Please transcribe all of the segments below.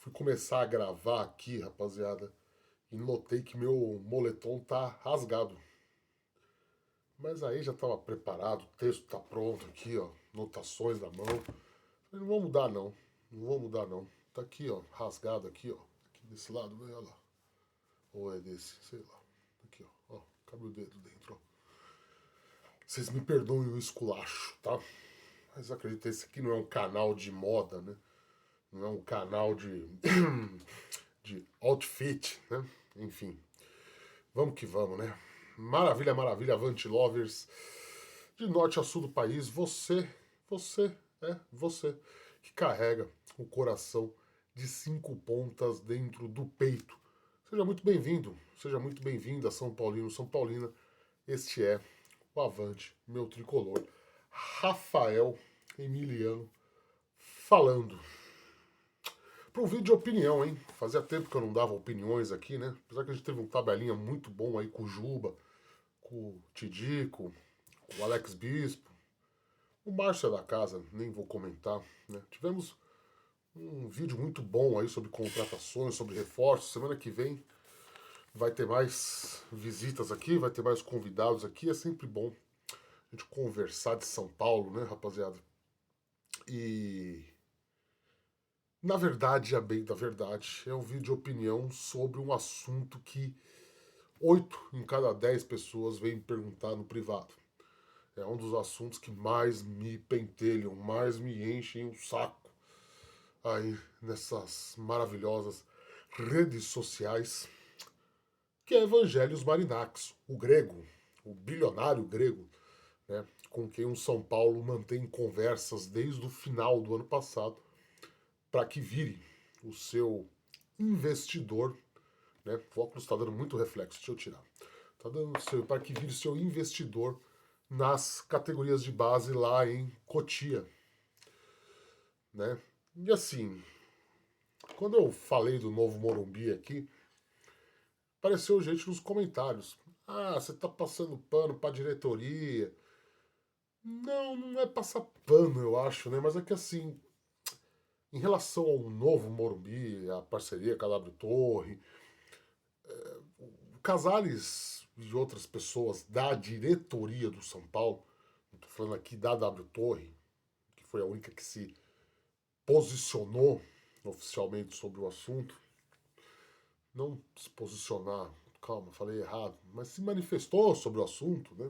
Fui começar a gravar aqui, rapaziada, e notei que meu moletom tá rasgado. Mas aí já tava preparado, o texto tá pronto aqui, ó, notações na mão. Falei, não vou mudar não, não vou mudar não. Tá aqui, ó, rasgado aqui, ó, aqui desse lado, né, olha lá. Ou é desse, sei lá. Aqui, ó, cabe o dedo dentro, ó. Vocês me perdoem o esculacho, tá? Mas acredito que esse aqui não é um canal de moda, né? Não é um canal de outfit, né? Enfim, vamos que vamos, né? Maravilha, maravilha, Avante Lovers. De norte a sul do país, você que carrega o coração de 5 pontas dentro do peito. Seja muito bem-vindo, seja muito bem-vinda, São Paulino, São Paulina. Este é o Avante, meu tricolor. Rafael Emiliano falando. Para um vídeo de opinião, hein? Fazia tempo que eu não dava opiniões aqui, né? Apesar que a gente teve um tabelinha muito bom aí com o Juba, com o Tidico, com o Alex Bispo. O Márcio é da casa, nem vou comentar, né? Tivemos um vídeo muito bom aí sobre contratações, sobre reforços. Semana que vem vai ter mais visitas aqui, vai ter mais convidados aqui. É sempre bom a gente conversar de São Paulo, né, rapaziada? E na verdade, a bem da verdade, é um vídeo de opinião sobre um assunto que 8 em cada 10 pessoas vêm me perguntar no privado. É um dos assuntos que mais me pentelham, mais me enchem o saco aí nessas maravilhosas redes sociais, que é Evangelhos Marinax, o grego, o bilionário grego, né, com quem o São Paulo mantém conversas desde o final do ano passado para que vire o seu investidor, né? O óculos está dando muito reflexo, deixa eu tirar. Está dando para que vire seu investidor nas categorias de base lá em Cotia, né? E assim, quando eu falei do Novo Morumbi aqui, apareceu gente nos comentários. Ah, você tá passando pano pra diretoria. Não, não é passar pano, eu acho, né? Mas é que assim, em relação ao Novo Morumbi, a parceria com a W Torre, Casares e outras pessoas da diretoria do São Paulo, estou falando aqui da W Torre, que foi a única que se posicionou oficialmente sobre o assunto, não se posicionar, calma, falei errado, mas se manifestou sobre o assunto, né?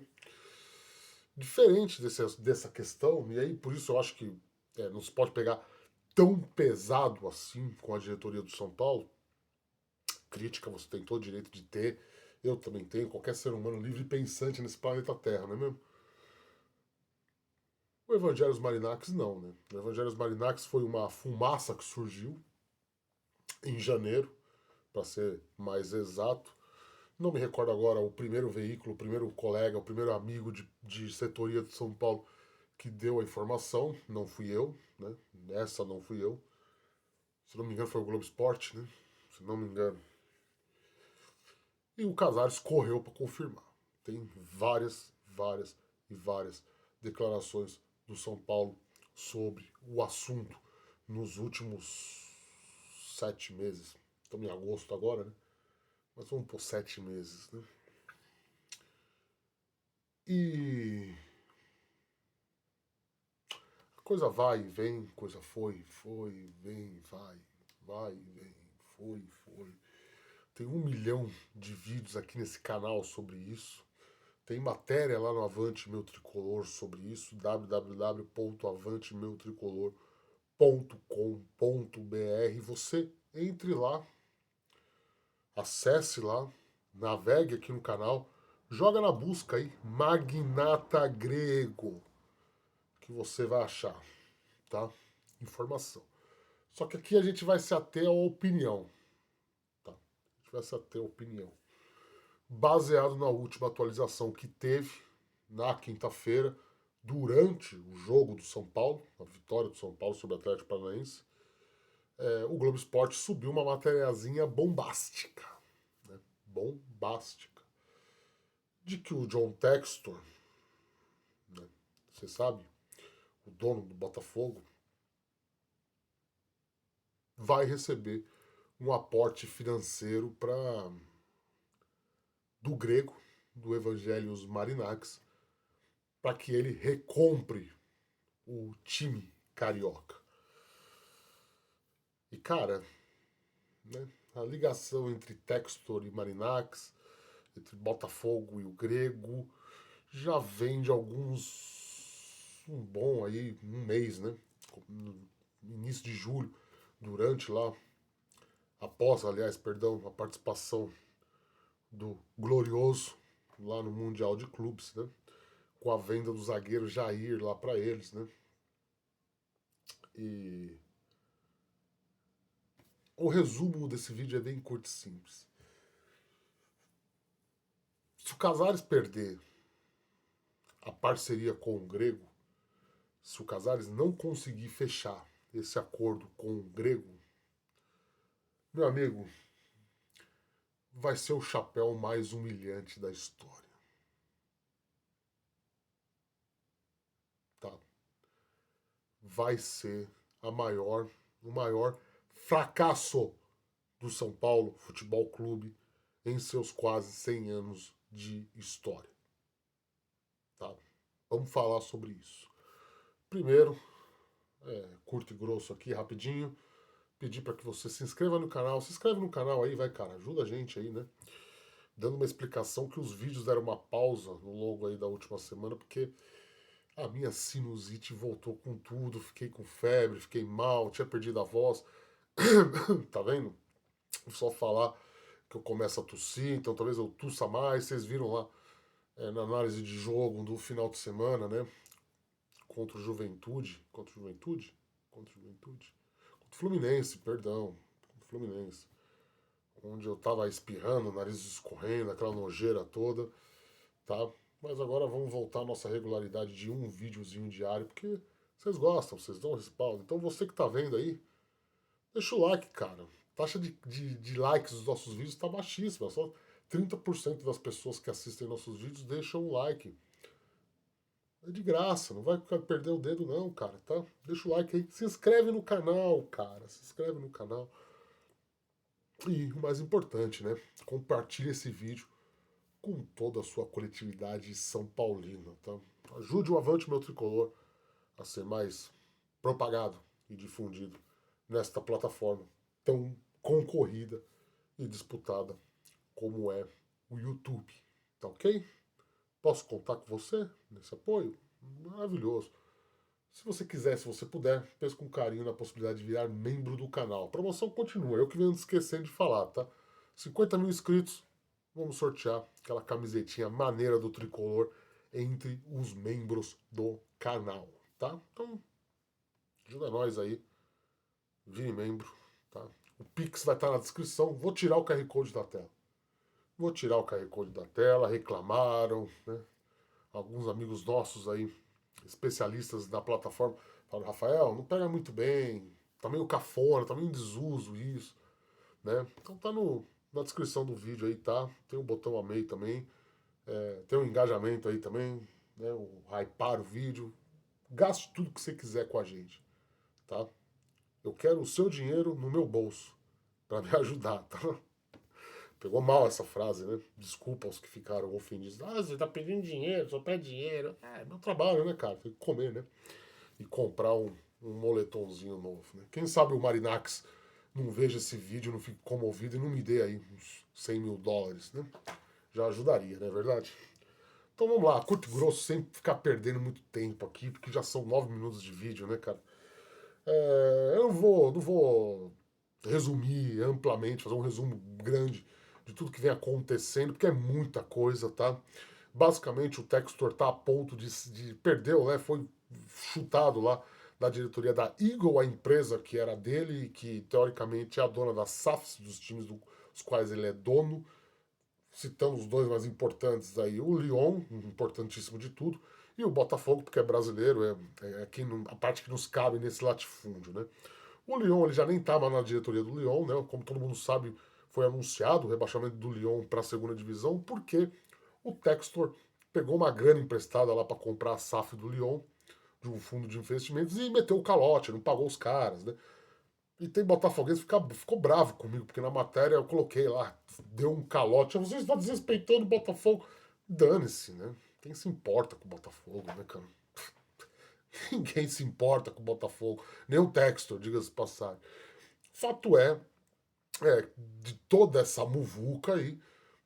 Diferente dessa questão, e aí por isso eu acho que não se pode pegar tão pesado assim com a diretoria do São Paulo. Crítica você tem todo o direito de ter, eu também tenho, qualquer ser humano livre e pensante nesse planeta Terra, não é mesmo? O Evangelhos Marinax não, né? O Evangelhos Marinax foi uma fumaça que surgiu em janeiro, para ser mais exato. Não me recordo agora o primeiro veículo, o primeiro colega, o primeiro amigo de setoria de São Paulo que deu a informação. Não fui eu, né? Essa não fui eu. Se não me engano foi o Globo Esporte, né? Se não me engano. E o Casares correu para confirmar. Tem várias e várias declarações do São Paulo sobre o assunto nos últimos 7 meses. Estamos em agosto agora, né? Mas vamos por 7 meses, né? E a coisa vai e vem, coisa foi, vem, vai e vem, foi. Tem 1 milhão de vídeos aqui nesse canal sobre isso. Tem matéria lá no Avante Meu Tricolor sobre isso, www.avantemeutricolor.com.br. Você entre lá, acesse lá, navegue aqui no canal, joga na busca aí, Magnata Grego, que você vai achar, tá? Informação. Só que aqui a gente vai se ater à opinião, tá? A gente vai se ater à opinião. Baseado na última atualização que teve na quinta-feira, durante o jogo do São Paulo, a vitória do São Paulo sobre o Atlético Paranaense, o Globo Esporte subiu uma matériazinha bombástica, né? Bombástica, de que o John Textor, né, você sabe, o dono do Botafogo, vai receber um aporte financeiro do grego, do Evangelos Marinakis, para que ele recompre o time carioca. E cara, né, a ligação entre Textor e Marinakis, entre Botafogo e o grego, já vem de um bom aí, um mês, né? No início de julho, durante lá, após, aliás, perdão, a participação do Glorioso lá no Mundial de Clubes, né? Com a venda do zagueiro Jair lá para eles, né? E o resumo desse vídeo é bem curto e simples. Se o Casares perder a parceria com o grego, se o Casares não conseguir fechar esse acordo com o grego, meu amigo, vai ser o chapéu mais humilhante da história. Tá? Vai ser o maior fracasso do São Paulo Futebol Clube em seus quase 100 anos de história. Tá? Vamos falar sobre isso. Primeiro, curto e grosso aqui, rapidinho, pedir para que você se inscreva no canal. Se inscreve no canal aí, vai, cara, ajuda a gente aí, né? Dando uma explicação que os vídeos deram uma pausa no longo aí da última semana, porque a minha sinusite voltou com tudo, fiquei com febre, fiquei mal, tinha perdido a voz. Tá vendo? Só falar que eu começo a tossir, então talvez eu tussa mais. Vocês viram lá na análise de jogo do final de semana, né? Contra o Juventude. Contra o Juventude? Contra o Juventude? Contra o Fluminense, perdão. Contra o Fluminense. Onde eu tava espirrando, nariz escorrendo, aquela nojeira toda, tá? Mas agora vamos voltar à nossa regularidade de um videozinho diário, porque vocês gostam, vocês dão respaldo. Então você que tá vendo aí, deixa o like, cara. A taxa de likes dos nossos vídeos tá baixíssima. Só 30% das pessoas que assistem nossos vídeos deixam um like. É de graça, não vai perder o dedo não, cara, tá? Deixa o like aí. Se inscreve no canal, cara. Se inscreve no canal. E o mais importante, né? Compartilhe esse vídeo com toda a sua coletividade são paulina, tá? Ajude o Avante Meu Tricolor a ser mais propagado e difundido nesta plataforma tão concorrida e disputada como é o YouTube, tá ok? Posso contar com você nesse apoio? Maravilhoso. Se você quiser, se você puder, pense com carinho na possibilidade de virar membro do canal. A promoção continua, eu que venho esquecendo de falar, tá? 50 mil inscritos, vamos sortear aquela camisetinha maneira do tricolor entre os membros do canal, tá? Então, ajuda nós aí, vire membro, tá? O Pix vai estar na descrição, vou tirar o QR Code da tela. Vou tirar o QR Code da tela, reclamaram, né? Alguns amigos nossos aí, especialistas da plataforma, falaram, Rafael, não pega muito bem, tá meio cafona, tá meio em desuso isso, né? Então tá na descrição do vídeo aí, tá? Tem o botão amei também, tem o engajamento aí também, né? O hypar o vídeo. Gaste tudo que você quiser com a gente, tá? Eu quero o seu dinheiro no meu bolso, para me ajudar, tá? Pegou mal essa frase, né? Desculpa aos que ficaram ofendidos. Ah, você tá pedindo dinheiro, só pede dinheiro. É meu trabalho, né, cara? Tem que comer, né? E comprar um moletomzinho novo, né? Quem sabe o Marinax não veja esse vídeo, não fique comovido e não me dê aí uns 100 mil dólares, né? Já ajudaria, não é verdade? Então vamos lá, curto e grosso, sem ficar perdendo muito tempo aqui, porque já são 9 minutos de vídeo, né, cara? Eu não vou resumir amplamente, fazer um resumo grande de tudo que vem acontecendo, porque é muita coisa, tá? Basicamente, o Textor tá a ponto de perdeu, né? Foi chutado lá da diretoria da Eagle, a empresa que era dele e que, teoricamente, é a dona das SAFs, dos times dos quais ele é dono. Citamos os dois mais importantes aí, o Lyon, importantíssimo de tudo, e o Botafogo, porque é brasileiro, a parte que nos cabe nesse latifúndio, né? O Lyon ele já nem estava na diretoria do Lyon, né? Como todo mundo sabe, foi anunciado o rebaixamento do Lyon para a segunda divisão, porque o Textor pegou uma grana emprestada lá para comprar a SAF do Lyon, de um fundo de investimentos, e meteu o calote, não pagou os caras, né? E tem botafoguense que ficou bravo comigo, porque na matéria eu coloquei lá, deu um calote. Vocês estão desrespeitando o Botafogo. Dane-se, né? Quem se importa com o Botafogo, né, cara? Ninguém se importa com o Botafogo. Nem o Textor, diga-se de passagem. Fato de toda essa muvuca aí,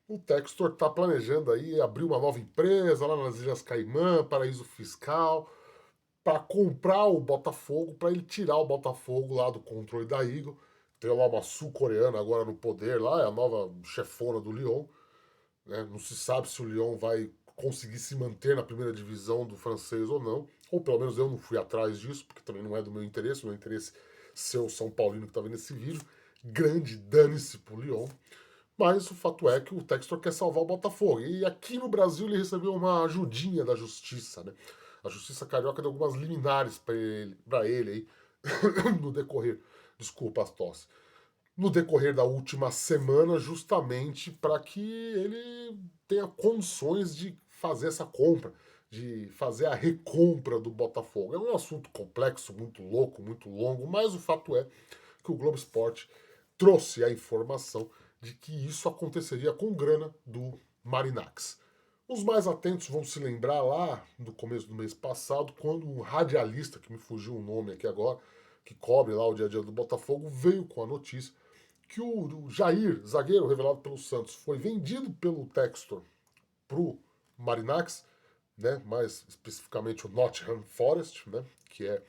o Textor está planejando aí abrir uma nova empresa lá nas Ilhas Caimã, paraíso fiscal, para comprar o Botafogo, para ele tirar o Botafogo lá do controle da Eagle. Tem lá uma sul-coreana agora no poder, lá é a nova chefona do Lyon. Né? Não se sabe se o Lyon vai conseguir se manter na primeira divisão do francês ou não. Ou pelo menos eu não fui atrás disso, porque também não é do meu interesse. O meu interesse é ser o São Paulino que está vendo esse vídeo. Grande dane-se pro Lyon. Mas o fato é que o Textor quer salvar o Botafogo. E aqui no Brasil ele recebeu uma ajudinha da justiça, né? A justiça carioca deu algumas liminares pra ele aí no decorrer. Desculpa as tosse. No decorrer da última semana, justamente para que ele tenha condições de fazer essa compra, de fazer a recompra do Botafogo. É um assunto complexo, muito louco, muito longo, mas o fato é que o Globo Esporte trouxe a informação de que isso aconteceria com grana do Marinax. Os mais atentos vão se lembrar lá do começo do mês passado, quando um radialista, que me fugiu o nome aqui agora, que cobre lá o dia a dia do Botafogo, veio com a notícia que o Jair, zagueiro revelado pelo Santos, foi vendido pelo Textor pro Marinax, né, mais especificamente o Nottingham Forest, né, que é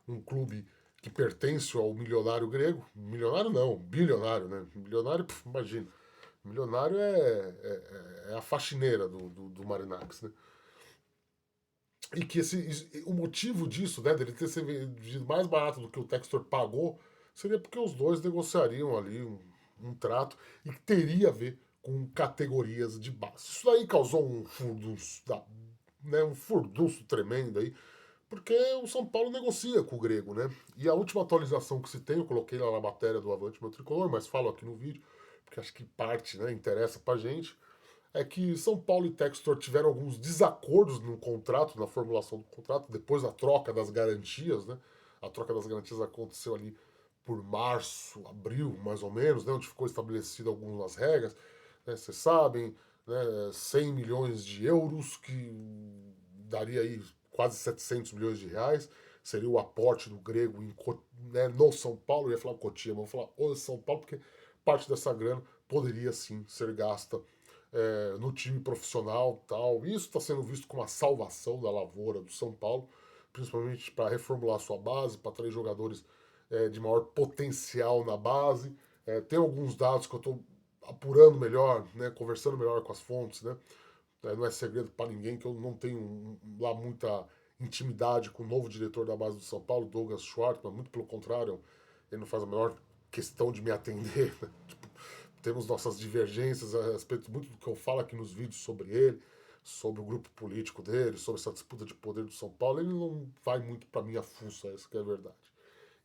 um clube que pertence ao milionário grego. Milionário não, bilionário, né? Milionário, imagina. Milionário é a faxineira do Marinax, né? E que o motivo disso, né, dele ter sido vendido mais barato do que o Textor pagou, seria porque os dois negociariam ali um trato e que teria a ver com categorias de base. Isso daí causou um furdunço tremendo aí, porque o São Paulo negocia com o grego, né? E a última atualização que se tem, eu coloquei lá na matéria do Avante Meu Tricolor, mas falo aqui no vídeo, porque acho que parte, né, interessa pra gente, é que São Paulo e Textor tiveram alguns desacordos no contrato, na formulação do contrato, depois da troca das garantias, né? A troca das garantias aconteceu ali por março, abril, mais ou menos, né? Onde ficou estabelecido algumas regras, né? Vocês sabem, né? 100 milhões de euros, que daria aí quase 700 milhões de reais, seria o aporte do grego né, no São Paulo, eu ia falar Cotia, mas vou falar o São Paulo, porque parte dessa grana poderia sim ser gasta no time profissional tal. Isso está sendo visto como a salvação da lavoura do São Paulo, principalmente para reformular sua base, para trazer jogadores de maior potencial na base. Tem alguns dados que eu estou apurando melhor, né, conversando melhor com as fontes, né? Não é segredo para ninguém que eu não tenho lá muita intimidade com o novo diretor da base do São Paulo, Douglas Schwartzman, muito pelo contrário, ele não faz a menor questão de me atender. Né? Tipo, temos nossas divergências a respeito muito do que eu falo aqui nos vídeos sobre ele, sobre o grupo político dele, sobre essa disputa de poder do São Paulo. Ele não vai muito para minha fuça, essa que é a verdade.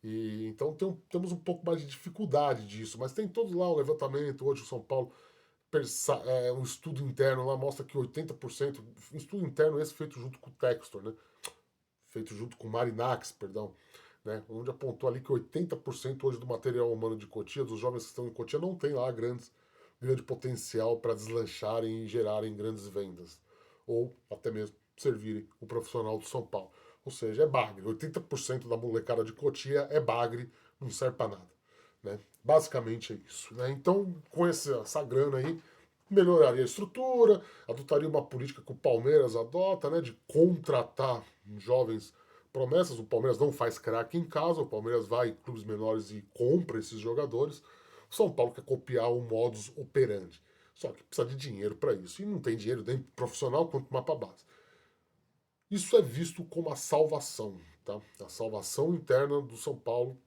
E então temos um pouco mais de dificuldade disso, mas tem todo lá o levantamento. Hoje o São Paulo, um estudo interno lá mostra que 80%, um estudo interno esse feito junto com o Textor, né? Feito junto com o Marinax, perdão, né? Onde apontou ali que 80% hoje do material humano de Cotia, dos jovens que estão em Cotia, não tem lá grande potencial para deslancharem e gerarem grandes vendas. Ou até mesmo servirem o profissional do São Paulo. Ou seja, é bagre. 80% da molecada de Cotia é bagre, não serve para nada. Né? Basicamente é isso. Né? Então, com essa grana aí, melhoraria a estrutura, adotaria uma política que o Palmeiras adota, né, de contratar jovens promessas. O Palmeiras não faz craque em casa, o Palmeiras vai em clubes menores e compra esses jogadores. O São Paulo quer copiar o modus operandi. Só que precisa de dinheiro para isso. E não tem dinheiro nem profissional quanto para base. Isso é visto como a salvação, tá? A salvação interna do São Paulo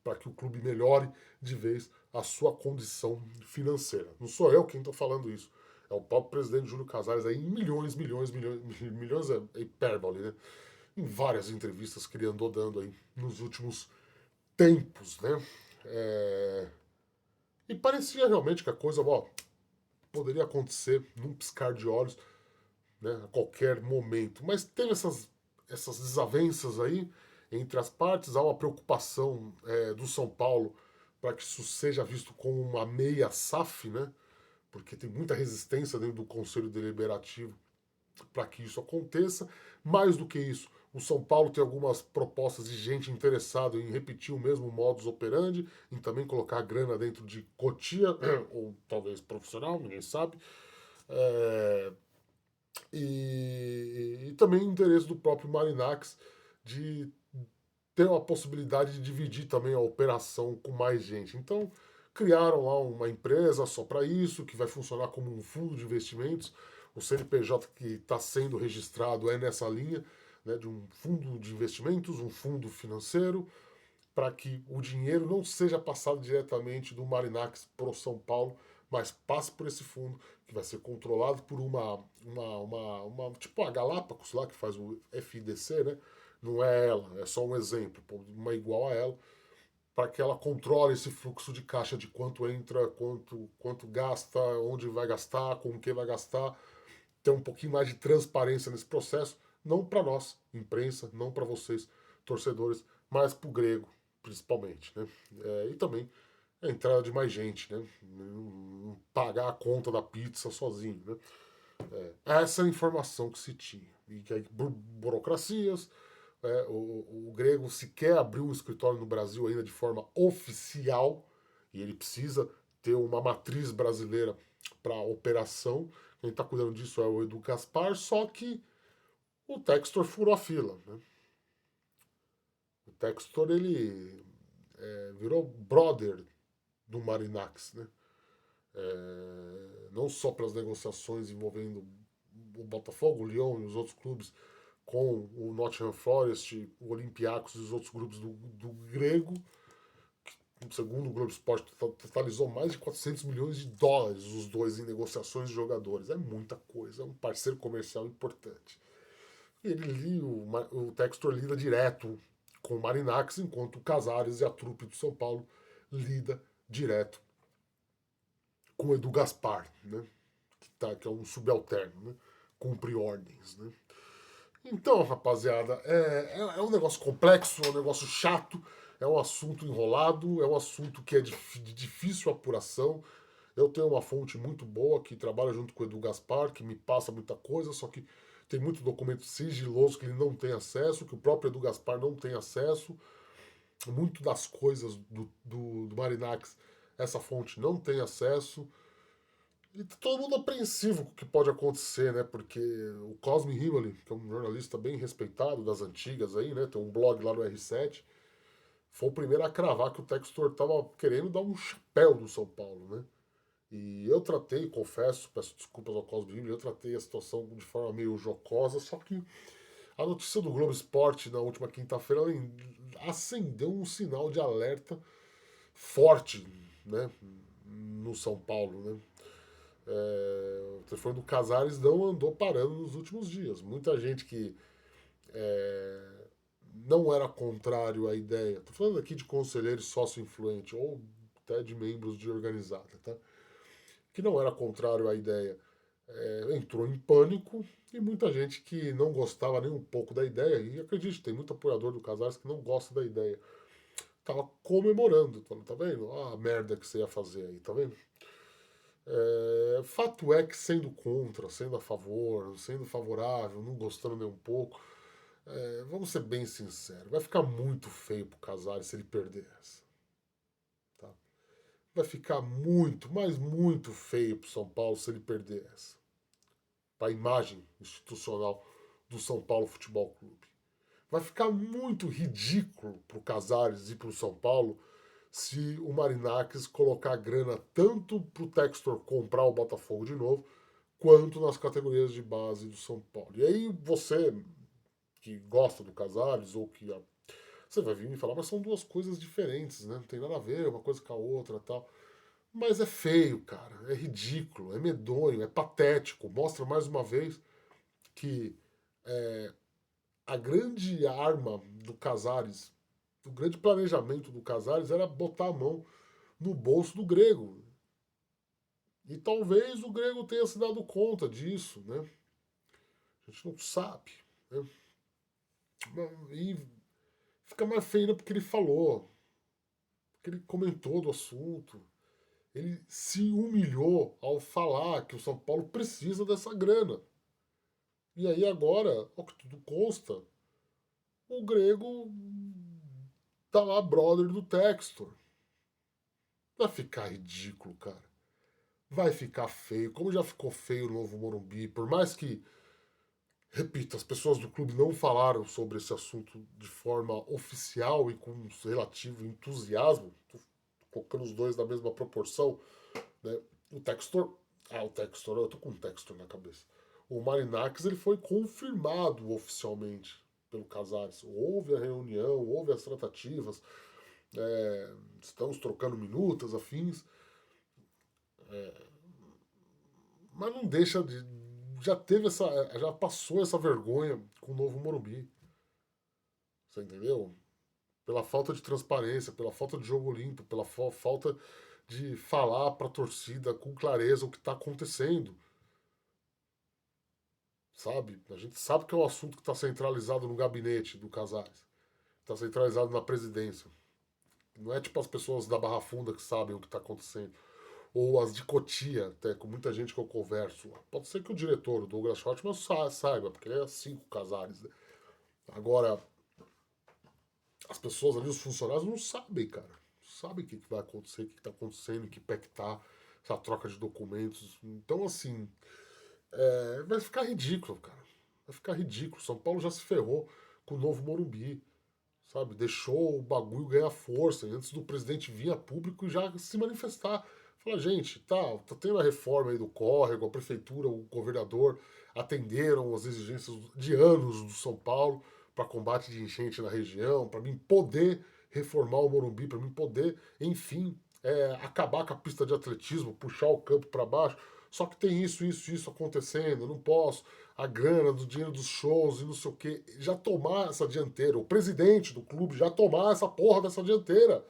para que o clube melhore de vez a sua condição financeira. Não sou eu quem estou falando isso. É o próprio presidente Júlio Casares aí em milhões é hipérbole, né? Em várias entrevistas que ele andou dando aí nos últimos tempos, né? E parecia realmente que a coisa, poderia acontecer num piscar de olhos, né? A qualquer momento. Mas teve essas desavenças aí entre as partes. Há uma preocupação do São Paulo para que isso seja visto como uma meia SAF, né? Porque tem muita resistência dentro do Conselho Deliberativo para que isso aconteça. Mais do que isso, o São Paulo tem algumas propostas de gente interessada em repetir o mesmo modus operandi, em também colocar grana dentro de Cotia, ou talvez profissional, ninguém sabe. É, e também o interesse do próprio Marinax de ter a possibilidade de dividir também a operação com mais gente. Então, criaram lá uma empresa só para isso, que vai funcionar como um fundo de investimentos. O CNPJ que está sendo registrado é nessa linha, né, de um fundo de investimentos, um fundo financeiro, para que o dinheiro não seja passado diretamente do Marinax para o São Paulo, mas passe por esse fundo, que vai ser controlado por tipo a Galápagos lá, que faz o FIDC, né? Não é ela, é só um exemplo, uma igual a ela, para que ela controle esse fluxo de caixa de quanto entra, quanto gasta, onde vai gastar, com quem vai gastar, ter um pouquinho mais de transparência nesse processo, não para nós, imprensa, não para vocês, torcedores, mas para o grego, principalmente, né? E também a entrada de mais gente, né? Não pagar a conta da pizza sozinho, né? Essa é a informação que se tinha. E que aí, burocracias, o grego sequer abriu um escritório no Brasil ainda de forma oficial, e ele precisa ter uma matriz brasileira para operação. Quem está cuidando disso é o Edu Gaspar, só que o Textor furou a fila. Né? O Textor ele virou brother do Marinax, né? Não só pelas negociações envolvendo o Botafogo, o Lyon e os outros clubes, com o Nottingham Forest, o Olympiacos e os outros grupos do grego, que, segundo o Globo Esporte, totalizou mais de 400 milhões de dólares os dois em negociações de jogadores. É muita coisa, é um parceiro comercial importante. E o Textor lida direto com o Marinax, enquanto o Casares e a trupe do São Paulo lida direto com o Edu Gaspar, né? Que é um subalterno, né? Cumpre ordens, né? Então, rapaziada, é um negócio complexo, é um negócio chato, é um assunto enrolado, é um assunto que é de difícil apuração. Eu tenho uma fonte muito boa que trabalha junto com o Edu Gaspar, que me passa muita coisa, só que tem muito documento sigiloso que ele não tem acesso, que o próprio Edu Gaspar não tem acesso. Muito das coisas do Marinax, essa fonte não tem acesso. E tá todo mundo apreensivo com o que pode acontecer, né? Porque o Cosme Himoli, que é um jornalista bem respeitado das antigas aí, né? Tem um blog lá no R7, foi o primeiro a cravar que o Textor tava querendo dar um chapéu do São Paulo, né? E eu tratei, confesso, peço desculpas ao Cosme Himoli, eu tratei a situação de forma meio jocosa, só que a notícia do Globo Esporte na última quinta-feira acendeu um sinal de alerta forte, né? No São Paulo, né? O telefone do Casares não andou parando nos últimos dias. Muita gente que não era contrário à ideia, estou falando aqui de conselheiro sócio-influente ou até de membros de organizada, tá? Que não era contrário à ideia, entrou em pânico, e muita gente que não gostava nem um pouco da ideia, e acredite, tem muito apoiador do Casares que não gosta da ideia, tava comemorando, falando, tá vendo? Ah, a merda que você ia fazer aí, tá vendo? Fato é que sendo contra, sendo a favor, sendo favorável, não gostando nem um pouco, vamos ser bem sinceros, vai ficar muito feio pro Casares se ele perder essa. Tá? Vai ficar muito, mas muito feio pro São Paulo se ele perder essa. Para a imagem institucional do São Paulo Futebol Clube. Vai ficar muito ridículo pro Casares e pro São Paulo se o Marinakis colocar grana tanto pro Textor comprar o Botafogo de novo, quanto nas categorias de base do São Paulo. E aí você que gosta do Casares ou que você vai vir me falar, mas são duas coisas diferentes, né? Não tem nada a ver uma coisa com a outra, tal. Mas é feio, cara, é ridículo, é medonho, é patético. Mostra mais uma vez que a grande arma do Casares, o grande planejamento do Casares era botar a mão no bolso do grego. E talvez o grego tenha se dado conta disso, né? A gente não sabe. Né? E Fica mais feio ainda porque ele falou, porque ele comentou do assunto. Ele se humilhou ao falar que o São Paulo precisa dessa grana. E aí agora, ao que tudo consta, o Grego tá lá brother do Textor. Vai ficar ridículo, cara. Vai ficar feio, como já ficou feio o Novo Morumbi, por mais que, repito, as pessoas do clube não falaram sobre esse assunto de forma oficial e com relativo entusiasmo, tô colocando os dois na mesma proporção, né? O Textor, o Textor, eu tô com o Textor na cabeça. O Marinakis, ele foi confirmado oficialmente pelo Casares. Houve a reunião, houve as tratativas, estamos trocando minutas, afins, mas não deixa de. Já teve essa. Já passou essa vergonha com o Novo Morumbi. Você entendeu? Pela falta de transparência, pela falta de jogo limpo, pela falta de falar para a torcida com clareza o que está acontecendo. Sabe? A gente sabe que é um assunto que está centralizado no gabinete do Casares. Está centralizado na presidência. Não é tipo as pessoas da Barra Funda que sabem o que está acontecendo. Ou as de Cotia, até com muita gente que eu converso. Pode ser que o diretor, o Douglas Schottman, saiba, porque ele é 5 Casares. Né? Agora, as pessoas ali, os funcionários, não sabem, cara. Não sabem o que vai acontecer, o que está acontecendo, em que pé que tá, essa troca de documentos. Então, assim, vai ficar ridículo, cara. Vai ficar ridículo. São Paulo já se ferrou com o novo Morumbi, sabe? Deixou o bagulho ganhar força antes do presidente vir a público e já se manifestar. Fala, gente, tá tendo a reforma aí do córrego, a prefeitura, o governador atenderam as exigências de anos do São Paulo para combate de enchente na região, para mim poder reformar o Morumbi, para mim poder, enfim, acabar com a pista de atletismo, puxar o campo para baixo. Só que tem isso acontecendo, eu não posso. A grana, do dinheiro dos shows e não sei o quê. Já tomar essa dianteira, o presidente do clube já tomar essa porra dessa dianteira.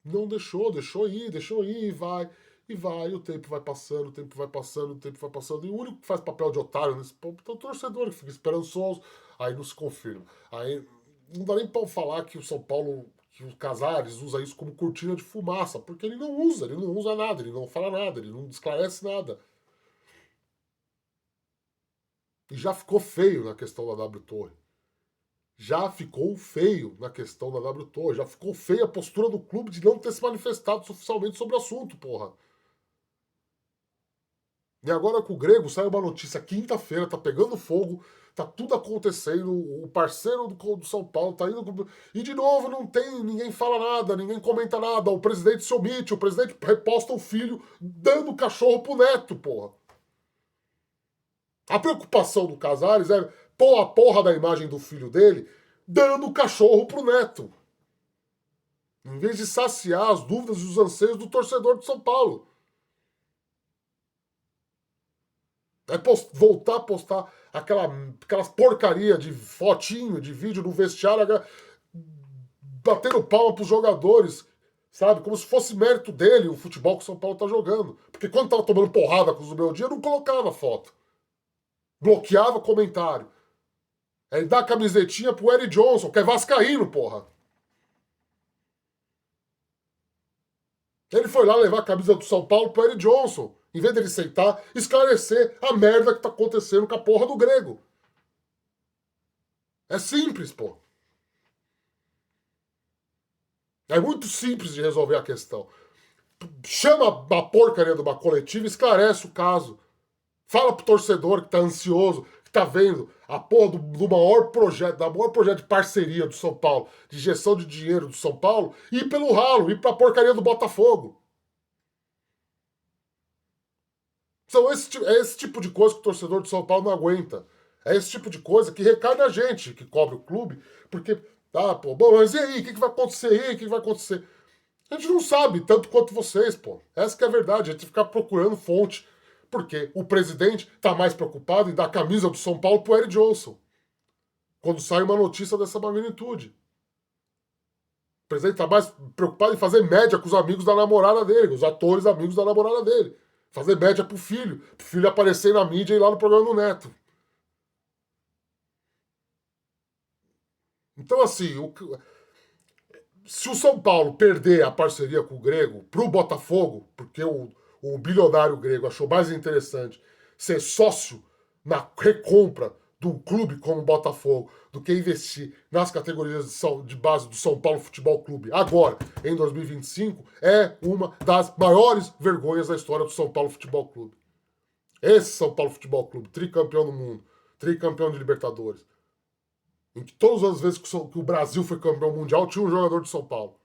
Não deixou ir, e vai, e o tempo vai passando, o tempo vai passando, o tempo vai passando. E o único que faz papel de otário nesse ponto é o torcedor, que fica esperançoso, aí não se confirma. Aí não dá nem pra falar que o São Paulo, que o Casares usa isso como cortina de fumaça, porque ele não usa nada, ele não fala nada, ele não esclarece nada. E já ficou feio na questão da W Torre. Já ficou feio na questão da W Torre. Já ficou feia a postura do clube de não ter se manifestado oficialmente sobre o assunto, porra. E agora com o Grego saiu uma notícia quinta-feira, tá pegando fogo, tá tudo acontecendo, o parceiro do São Paulo tá indo. E de novo não tem, ninguém fala nada, ninguém comenta nada, o presidente se omite, o presidente reposta o filho dando cachorro pro neto, porra. A preocupação do Casares é pôr a porra da imagem do filho dele dando cachorro pro neto. Em vez de saciar as dúvidas e os anseios do torcedor de São Paulo. É voltar a postar aquelas porcaria de fotinho, de vídeo no vestiário, batendo palma pros jogadores, sabe? Como se fosse mérito dele o futebol que o São Paulo tá jogando. Porque quando tava tomando porrada com os do meu dia, eu não colocava foto. Bloqueava comentário. Ele dá a camisetinha pro Eric Johnson, que é vascaíno, porra. Ele foi lá levar a camisa do São Paulo pro Eric Johnson. Em vez dele sentar, esclarecer a merda que tá acontecendo com a porra do Grego. É simples, pô. É muito simples de resolver a questão. Chama a porcaria de uma coletiva e esclarece o caso. Fala pro torcedor que tá ansioso, que tá vendo a porra do maior projeto, da maior projeto de parceria do São Paulo, de gestão de dinheiro do São Paulo, ir pelo ralo, ir pra porcaria do Botafogo. Então é esse tipo de coisa que o torcedor de São Paulo não aguenta. É esse tipo de coisa que recai na gente, que cobre o clube, porque, pô, bom, mas e aí? O que vai acontecer aí? O que vai acontecer? A gente não sabe tanto quanto vocês, pô. Essa que é a verdade, a gente ficar procurando fonte. Porque o presidente tá mais preocupado em dar a camisa do São Paulo pro Eric Johnson. Quando sai uma notícia dessa magnitude. O presidente tá mais preocupado em fazer média com os amigos da namorada dele, os atores amigos da namorada dele. Fazer média pro filho aparecer na mídia e ir lá no programa do Neto. Então, assim, se o São Paulo perder a parceria com o Grego pro Botafogo, porque o bilionário grego achou mais interessante ser sócio na recompra de um clube como o Botafogo do que investir nas categorias de base do São Paulo Futebol Clube agora, em 2025, é uma das maiores vergonhas da história do São Paulo Futebol Clube. Esse São Paulo Futebol Clube, tricampeão do mundo, tricampeão de Libertadores, em que todas as vezes que o Brasil foi campeão mundial, tinha um jogador de São Paulo.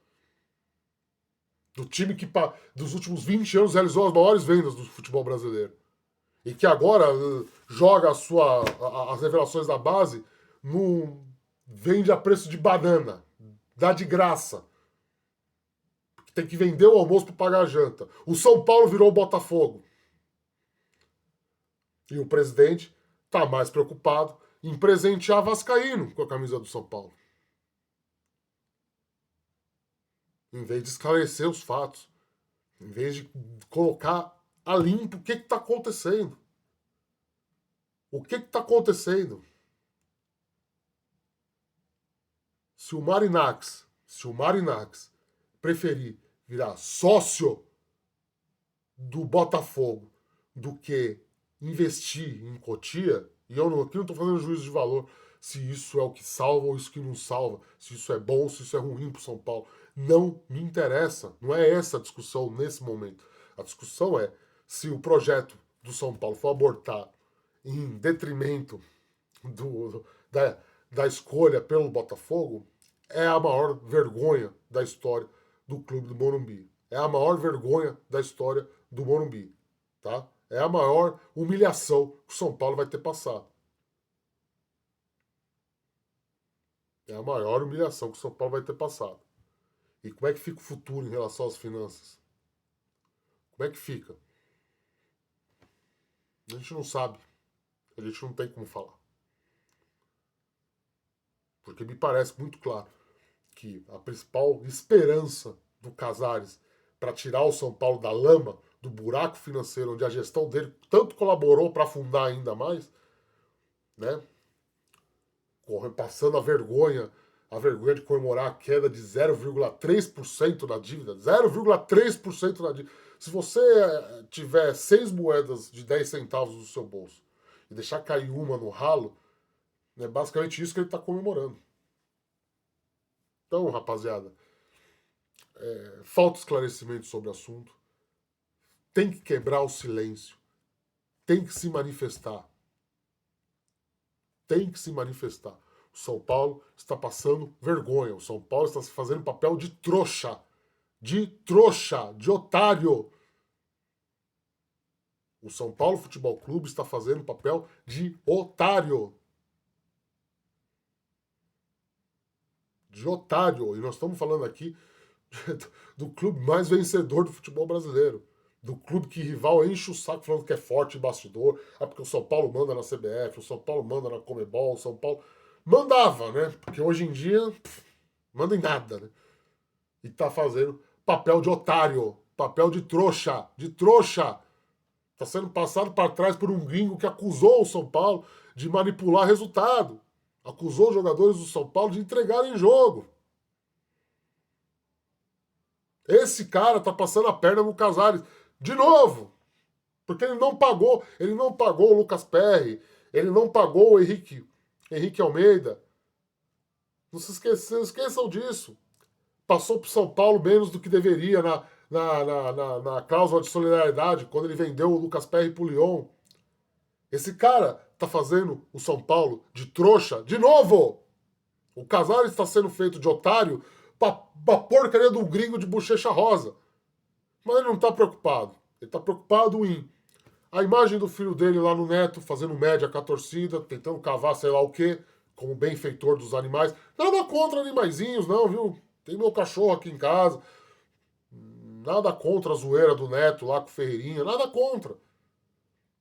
Do time que, dos últimos 20 anos, realizou as maiores vendas do futebol brasileiro. E que agora joga as revelações da base, vende a preço de banana. Dá de graça. Tem que vender o almoço para pagar a janta. O São Paulo virou o Botafogo. E o presidente está mais preocupado em presentear Vascaíno com a camisa do São Paulo. Em vez de esclarecer os fatos. Em vez de colocar a limpo o que está acontecendo. O que está acontecendo? Se o Marinax preferir virar sócio do Botafogo do que investir em Cotia, e eu aqui não estou fazendo juízo de valor se isso é o que salva ou isso que não salva, se isso é bom ou se isso é ruim para o São Paulo. Não me interessa. Não é essa a discussão nesse momento. A discussão é se o projeto do São Paulo for abortado em detrimento da escolha pelo Botafogo, é a maior vergonha da história do clube do Morumbi. É a maior vergonha da história do Morumbi. Tá? É a maior humilhação que o São Paulo vai ter passado. É a maior humilhação que o São Paulo vai ter passado. E como é que fica o futuro em relação às finanças? Como é que fica? A gente não sabe. A gente não tem como falar. Porque me parece muito claro que a principal esperança do Casares para tirar o São Paulo da lama, do buraco financeiro, onde a gestão dele tanto colaborou para afundar ainda mais, né? Passando a vergonha de comemorar a queda de 0,3% da dívida. 0,3% da dívida. Se você tiver 6 moedas de 10 centavos no seu bolso e deixar cair uma no ralo, é basicamente isso que ele está comemorando. Então, rapaziada, falta esclarecimento sobre o assunto. Tem que quebrar o silêncio. Tem que se manifestar. Tem que se manifestar. O São Paulo está passando vergonha. O São Paulo está fazendo papel de trouxa. De otário. O São Paulo Futebol Clube está fazendo papel de otário. De otário. E nós estamos falando aqui do clube mais vencedor do futebol brasileiro. Do clube que rival enche o saco falando que é forte em bastidor. Porque o São Paulo manda na CBF, o São Paulo manda na Comebol, o São Paulo... Mandava, né? Porque hoje em dia, manda em nada, né? E tá fazendo papel de otário, papel de trouxa, Tá sendo passado para trás por um gringo que acusou o São Paulo de manipular resultado. Acusou os jogadores do São Paulo de entregarem jogo. Esse cara tá passando a perna no Casares. De novo. Porque ele não pagou o Lucas Perry, ele não pagou o Henrique Almeida. Não se esqueçam disso. Passou para São Paulo menos do que deveria na cláusula de solidariedade, quando ele vendeu o Lucas Perry para o Lyon. Esse cara tá fazendo o São Paulo de trouxa de novo. O Casares está sendo feito de otário pra porcaria do gringo de bochecha rosa. Mas ele não está preocupado. Ele está preocupado em a imagem do filho dele lá no Neto, fazendo média com a torcida, tentando cavar sei lá o quê, como benfeitor dos animais. Nada contra animaizinhos, não, viu? Tem meu cachorro aqui em casa. Nada contra a zoeira do Neto lá com o Ferreirinha, nada contra.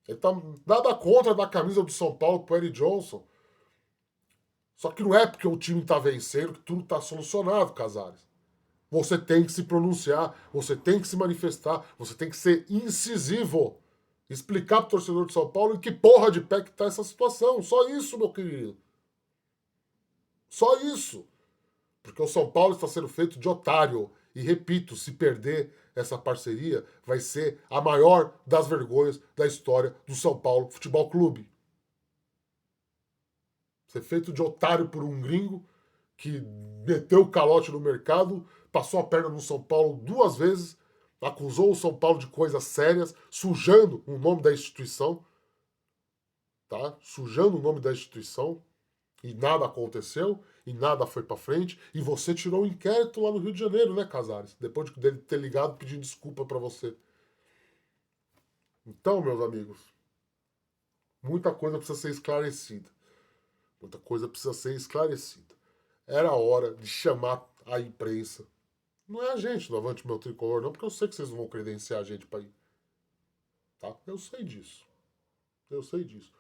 Ele tá nada contra da camisa do São Paulo pro Eric Johnson. Só que não é porque o time tá vencendo que tudo tá solucionado, Casares. Você tem que se pronunciar, você tem que se manifestar, você tem que ser incisivo. Explicar pro torcedor de São Paulo em que porra de pé que tá essa situação. Só isso, meu querido. Só isso. Porque o São Paulo está sendo feito de otário. E repito, se perder essa parceria, vai ser a maior das vergonhas da história do São Paulo Futebol Clube. Ser feito de otário por um gringo que meteu o calote no mercado, passou a perna no São Paulo 2 vezes, acusou o São Paulo de coisas sérias, sujando o nome da instituição, tá? Sujando o nome da instituição, e nada aconteceu, e nada foi para frente, e você tirou um inquérito lá no Rio de Janeiro, né, Casares? Depois dele ter ligado pedindo desculpa para você. Então, meus amigos, muita coisa precisa ser esclarecida. Muita coisa precisa ser esclarecida. Era hora de chamar a imprensa. Não é a gente do Avante Meu Tricolor, não, porque eu sei que vocês não vão credenciar a gente para ir. Tá? Eu sei disso. Eu sei disso.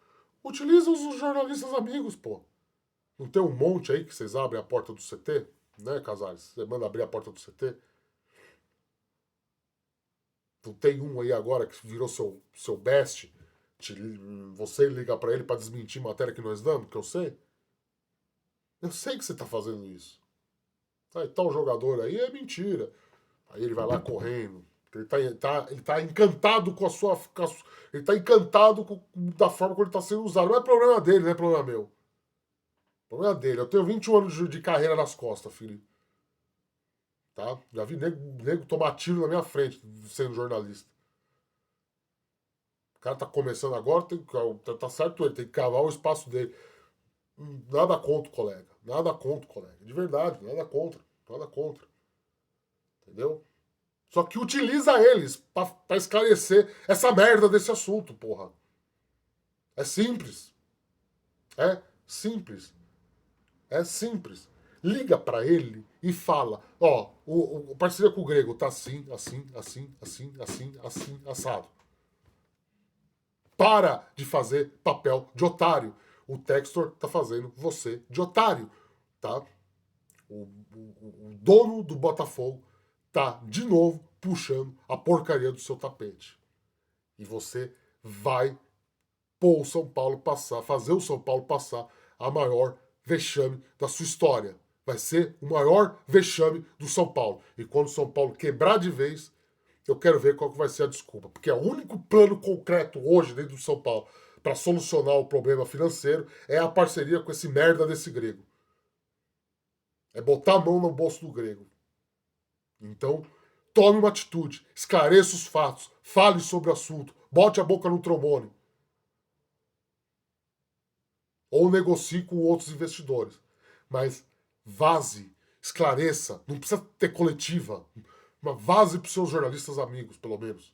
Utiliza os jornalistas amigos, pô. Não tem um monte aí que vocês abrem a porta do CT? Né, Casares? Você manda abrir a porta do CT? Não tem um aí agora que virou seu best? Você liga para ele para desmentir matéria que nós damos, que eu sei? Eu sei que você tá fazendo isso. Ah, e tal jogador aí é mentira. Aí ele vai lá correndo. Ele tá encantado com a sua. Ele tá encantado da forma como ele tá sendo usado. Não é problema dele, não é problema meu. Problema dele. Eu tenho 21 anos de carreira nas costas, filho. Tá? Já vi nego tomar tiro na minha frente, sendo jornalista. O cara tá começando agora, tá certo ele, tem que cavar o espaço dele. Nada contra o colega. Nada contra o colega. De verdade, nada contra. Nada contra. Entendeu? Só que utiliza eles pra esclarecer essa merda desse assunto, porra. É simples. É simples. É simples. Liga pra ele e fala: ó, o parceria com o grego tá assim, assim, assim, assim, assim, assim, assado. Para de fazer papel de otário. O Textor tá fazendo você de otário, tá? O dono do Botafogo tá de novo puxando a porcaria do seu tapete. E você vai pôr o São Paulo passar, fazer o São Paulo passar a maior vexame da sua história. Vai ser o maior vexame do São Paulo. E quando o São Paulo quebrar de vez, eu quero ver qual que vai ser a desculpa. Porque o único plano concreto hoje dentro do São Paulo para solucionar o problema financeiro é a parceria com esse merda desse grego. É botar a mão no bolso do grego. Então, tome uma atitude, esclareça os fatos, fale sobre o assunto, bote a boca no trombone. Ou negocie com outros investidores. Mas vaze, esclareça, não precisa ter coletiva, mas vaze para os seus jornalistas amigos, pelo menos.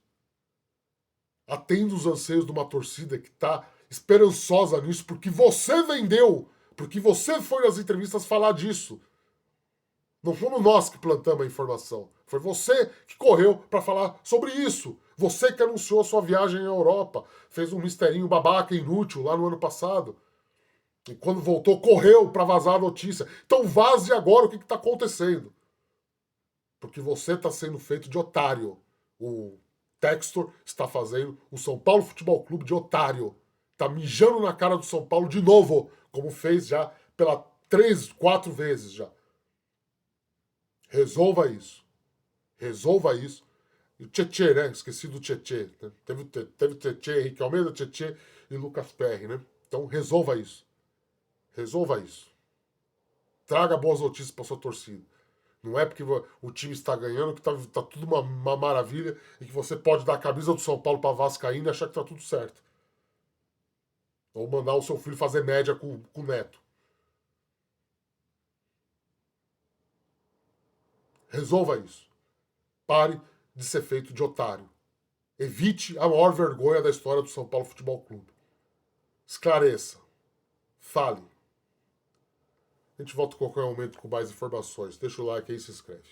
Atenda os anseios de uma torcida que está esperançosa nisso, porque você vendeu, porque você foi nas entrevistas falar disso. Não fomos nós que plantamos a informação. Foi você que correu para falar sobre isso. Você que anunciou a sua viagem à Europa. Fez um misterinho babaca inútil lá no ano passado. E quando voltou, correu para vazar a notícia. Então vaze agora o que está acontecendo. Porque você está sendo feito de otário. O Textor está fazendo o São Paulo Futebol Clube de otário. Está mijando na cara do São Paulo de novo, como fez já pela 3, 4 vezes já. Resolva isso. Resolva isso. E o Tietê, né? Esqueci do Tietê. Né? Teve Tietê, Henrique Almeida, Tietê e Lucas Perry, né? Então resolva isso. Resolva isso. Traga boas notícias para sua torcida. Não é porque o time está ganhando que tá tudo uma maravilha e que você pode dar a camisa do São Paulo para Vascaína e achar que tá tudo certo. Ou mandar o seu filho fazer média com o neto. Resolva isso. Pare de ser feito de otário. Evite a maior vergonha da história do São Paulo Futebol Clube. Esclareça. Fale. A gente volta a qualquer momento com mais informações. Deixa o like aí e se inscreve.